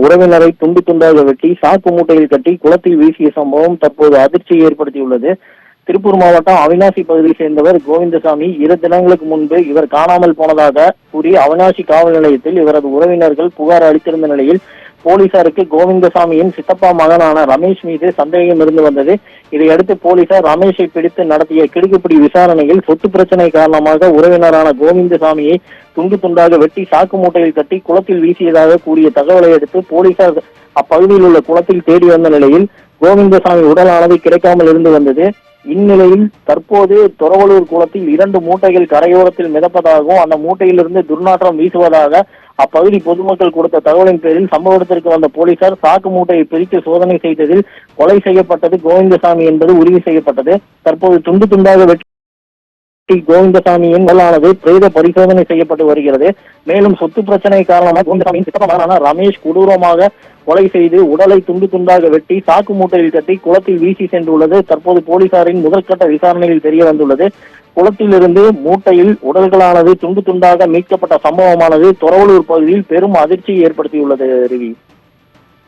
உறவினரை துண்டு துண்டாக வெட்டி சாக்கு மூட்டையில் கட்டி குளத்தில் வீசிய சம்பவம் தற்போது அதிர்ச்சியை ஏற்படுத்தியுள்ளது. திருப்பூர் மாவட்டம் அவினாசி பகுதியை சேர்ந்தவர் கோவிந்தசாமி. 2 தினங்களுக்கு முன்பு இவர் காணாமல் போனதாக கூறி அவினாசி காவல் நிலையத்தில் இவரது உறவினர்கள் புகார் அளித்திருந்த நிலையில் போலீசாருக்கு கோவிந்தசாமியின் சித்தப்பா மகனான ரமேஷ் மீது சந்தேகம் இருந்து வந்தது. இதையடுத்து போலீசார் ரமேஷை பிடித்து நடத்திய கிடுக்குப்பிடி விசாரணையில் சொத்து பிரச்சனை காரணமாக உறவினரான கோவிந்தசாமியை துண்டு துண்டாக வெட்டி சாக்கு மூட்டையில் கட்டி குளத்தில் வீசியதாக கூறிய தகவலை அடுத்து போலீசார் அப்பகுதியில் உள்ள குளத்தில் தேடி வந்த நிலையில் கோவிந்தசாமி உடலானது கிடைக்காமல் இருந்து வந்தது. இந்நிலையில் தற்போது தொரவலூர் குளத்தில் 2 மூட்டைகள் கரையோரத்தில் மிதப்பதாகவும் அந்த மூட்டையிலிருந்து துர்நாற்றம் வீசுவதாக அப்பகுதி பொதுமக்கள் கொடுத்த தகவலின் பேரில் சம்பவ இடத்திற்கு வந்த போலீசார் சாக்கு மூட்டையை பிரித்து சோதனை செய்ததில் கொலை செய்யப்பட்டது கோவிந்தசாமி என்பது உறுதி செய்யப்பட்டது. தற்போது துண்டு துண்டாக வெட்டி கோவிந்தசாமியின் உடலானது பிரேத பரிசோதனை செய்யப்பட்டு வருகிறது. மேலும் சொத்து பிரச்சனை காரணமாக கோவிந்தசாமியின் சித்தப்பா ரமேஷ் கொடூரமாக கொலை செய்து உடலை துண்டு துண்டாக வெட்டி சாக்கு மூட்டையில் கட்டி குளத்தில் வீசி சென்றுள்ளது தற்போது போலீசாரின் முதற்கட்ட விசாரணையில் தெரிய வந்துள்ளது. குளத்திலிருந்து மூட்டையில் உடல்களானது துண்டு துண்டாக மீட்கப்பட்ட சம்பவமானது தொரவலூர் பகுதியில் பெரும் அதிர்ச்சியை ஏற்படுத்தியுள்ளது. ரவி.